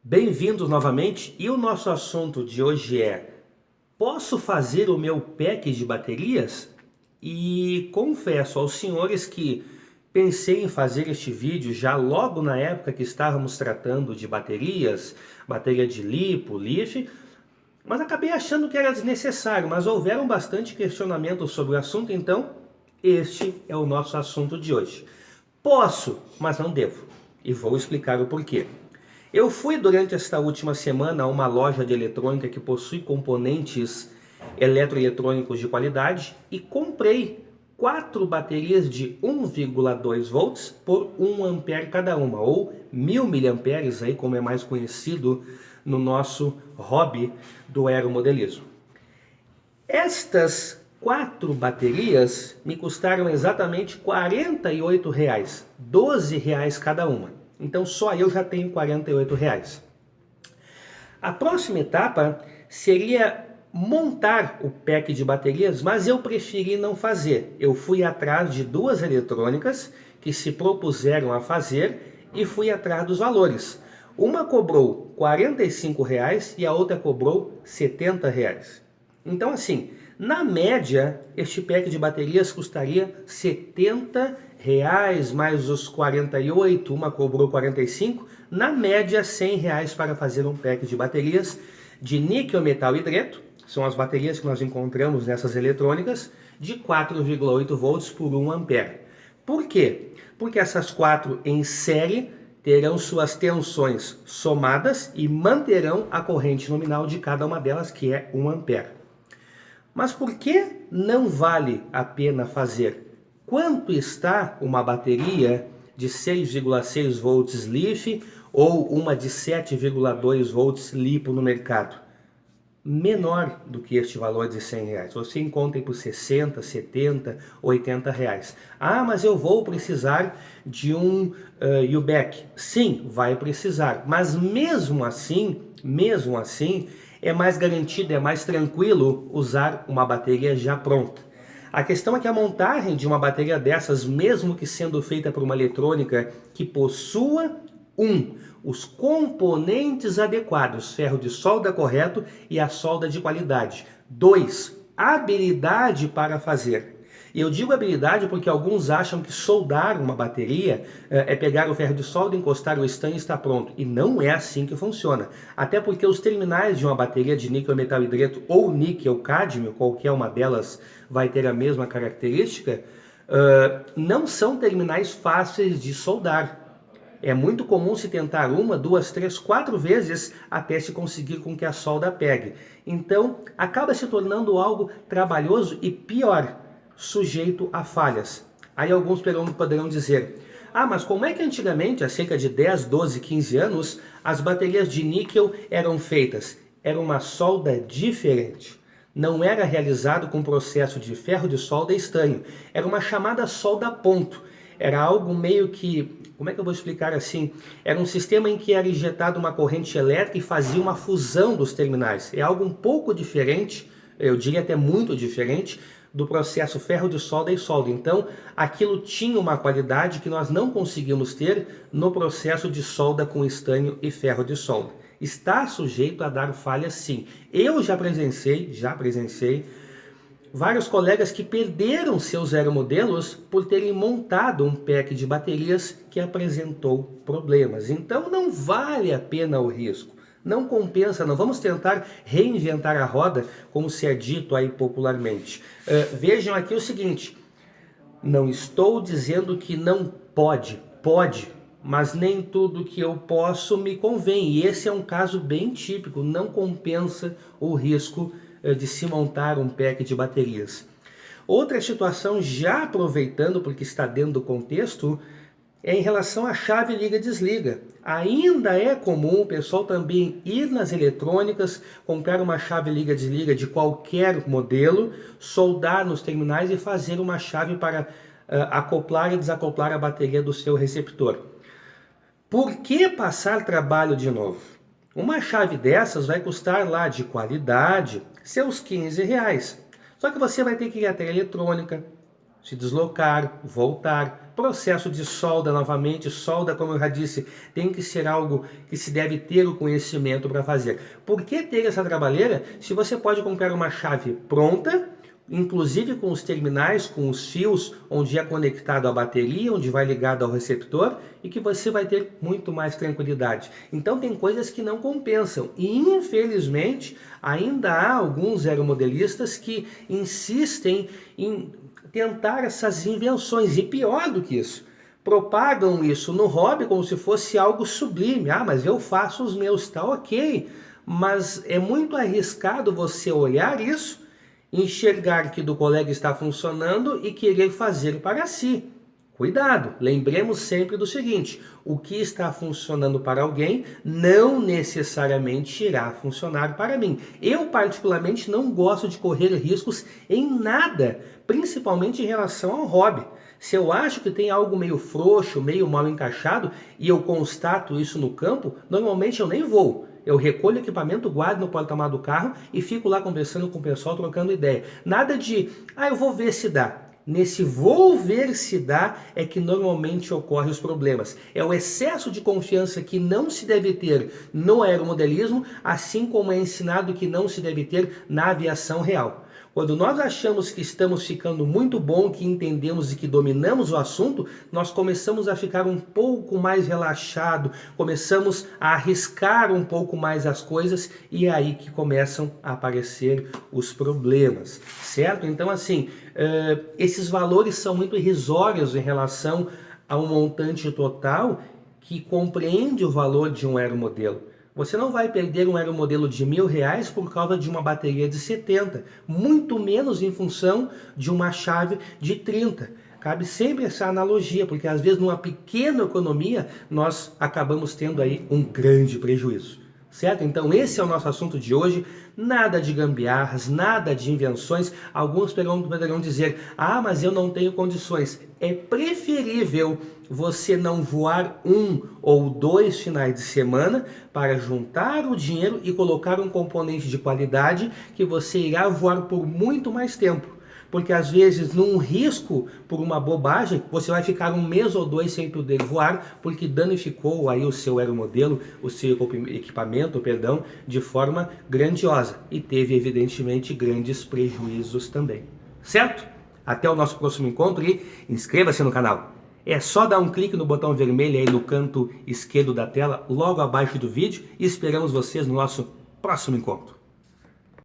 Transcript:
Bem-vindos novamente e o nosso assunto de hoje é: posso fazer o meu pack de baterias? E confesso aos senhores que pensei em fazer este vídeo já logo na época que estávamos tratando de baterias, bateria de lipo, LiFe, mas acabei achando que era desnecessário, mas houveram bastante questionamentos sobre o assunto, então este é o nosso assunto de hoje. Posso, mas não devo, e vou explicar o porquê. Eu fui durante esta última semana a uma loja de eletrônica que possui componentes eletroeletrônicos de qualidade e comprei 4 baterias de 1,2 volts por 1 ampere cada uma, ou 1000 miliamperes, aí como é mais conhecido no nosso hobby do aeromodelismo. Estas 4 baterias me custaram exatamente R$ 48, R$ 12 cada uma. Então só eu já tenho R$ 48. A próxima etapa seria montar o pack de baterias, mas eu preferi não fazer. Eu fui atrás de 2 eletrônicas que se propuseram a fazer e fui atrás dos valores. Uma cobrou R$ 45 e a outra cobrou R$ 70. Então assim, na média, este pack de baterias custaria R$ 70 mais os 48, uma cobrou 45, na média R$ 100 para fazer um pack de baterias de níquel metal hidreto, são as baterias que nós encontramos nessas eletrônicas, de 4,8 volts por 1 ampere. Por quê? Porque essas 4 em série terão suas tensões somadas e manterão a corrente nominal de cada uma delas, que é 1 ampere. Mas por que não vale a pena fazer? Quanto está uma bateria de 6,6 volts LiFe ou uma de 7,2 volts LiPo no mercado? Menor do que este valor de R$ 100. Você encontra por 60, 70, R$ 80. Ah, mas eu vou precisar de um U-Back. Sim, vai precisar, mas mesmo assim, é mais garantido, é mais tranquilo usar uma bateria já pronta. A questão é que a montagem de uma bateria dessas, mesmo que sendo feita por uma eletrônica que possua os componentes adequados, ferro de solda correto e a solda de qualidade. 2, habilidade para fazer. E eu digo habilidade porque alguns acham que soldar uma bateria é pegar o ferro de solda, encostar o estanho e está pronto. E não é assim que funciona. Até porque os terminais de uma bateria de níquel metal hidreto ou níquel cadmio, qualquer uma delas vai ter a mesma característica, não são terminais fáceis de soldar. É muito comum se tentar 1, 2, 3, 4 vezes até se conseguir com que a solda pegue. Então, acaba se tornando algo trabalhoso e pior, sujeito a falhas. Aí alguns poderão dizer: ah, mas como é que antigamente, há cerca de 10, 12, 15 anos, as baterias de níquel eram feitas? Era uma solda diferente. Não era realizado com processo de ferro de solda e estanho. Era uma chamada solda a ponto. Era algo meio que, como é que eu vou explicar assim? Era um sistema em que era injetada uma corrente elétrica e fazia uma fusão dos terminais. É algo um pouco diferente, eu diria até muito diferente, do processo ferro de solda e solda. Então, aquilo tinha uma qualidade que nós não conseguimos ter no processo de solda com estanho e ferro de solda. Está sujeito a dar falhas, sim. Eu já presenciei vários colegas que perderam seus aeromodelos por terem montado um pack de baterias que apresentou problemas. Então não vale a pena o risco. Não compensa, não vamos tentar reinventar a roda, como se é dito aí popularmente. Vejam aqui o seguinte: não estou dizendo que não pode, mas nem tudo que eu posso me convém. E esse é um caso bem típico, não compensa o risco de se montar um pack de baterias. Outra situação, já aproveitando porque está dentro do contexto, é em relação à chave liga-desliga. Ainda é comum o pessoal também ir nas eletrônicas, comprar uma chave liga-desliga de qualquer modelo, soldar nos terminais e fazer uma chave para acoplar e desacoplar a bateria do seu receptor. Por que passar trabalho de novo? Uma chave dessas vai custar lá de qualidade seus R$ 15. Só que você vai ter que ir até a eletrônica, se deslocar, voltar, processo de solda novamente, solda, como eu já disse, tem que ser algo que se deve ter o conhecimento para fazer. Por que ter essa trabalheira se você pode comprar uma chave pronta, inclusive com os terminais, com os fios, onde é conectado à bateria, onde vai ligado ao receptor e que você vai ter muito mais tranquilidade. Então tem coisas que não compensam e infelizmente ainda há alguns aeromodelistas que insistem em tentar essas invenções e pior do que isso, propagam isso no hobby como se fosse algo sublime. Ah, mas eu faço os meus, tá ok, mas é muito arriscado você olhar isso, enxergar que do colega está funcionando e querer fazer para si. Cuidado, lembremos sempre do seguinte, o que está funcionando para alguém não necessariamente irá funcionar para mim. Eu particularmente não gosto de correr riscos em nada, principalmente em relação ao hobby. Se eu acho que tem algo meio frouxo, meio mal encaixado e eu constato isso no campo, normalmente eu nem vou. Eu recolho o equipamento, guardo no porta-malas do carro e fico lá conversando com o pessoal, trocando ideia. Nada de, eu vou ver se dá. Nesse vou ver se dá é que normalmente ocorrem os problemas. É o excesso de confiança que não se deve ter no aeromodelismo, assim como é ensinado que não se deve ter na aviação real. Quando nós achamos que estamos ficando muito bom, que entendemos e que dominamos o assunto, nós começamos a ficar um pouco mais relaxado, começamos a arriscar um pouco mais as coisas e é aí que começam a aparecer os problemas, certo? Então assim, esses valores são muito irrisórios em relação ao montante total que compreende o valor de um aeromodelo. Você não vai perder um aeromodelo de R$1.000 por causa de uma bateria de 70, muito menos em função de uma chave de 30. Cabe sempre essa analogia, porque às vezes numa pequena economia nós acabamos tendo aí um grande prejuízo. Certo? Então esse é o nosso assunto de hoje, nada de gambiarras, nada de invenções. Alguns poderão dizer, mas eu não tenho condições. É preferível você não voar 1 ou 2 finais de semana para juntar o dinheiro e colocar um componente de qualidade que você irá voar por muito mais tempo. Porque às vezes num risco por uma bobagem, você vai ficar 1 mês ou 2 sem poder voar, porque danificou aí o seu aeromodelo, o seu equipamento, de forma grandiosa. E teve evidentemente grandes prejuízos também. Certo? Até o nosso próximo encontro e inscreva-se no canal. É só dar um clique no botão vermelho aí no canto esquerdo da tela, logo abaixo do vídeo, e esperamos vocês no nosso próximo encontro.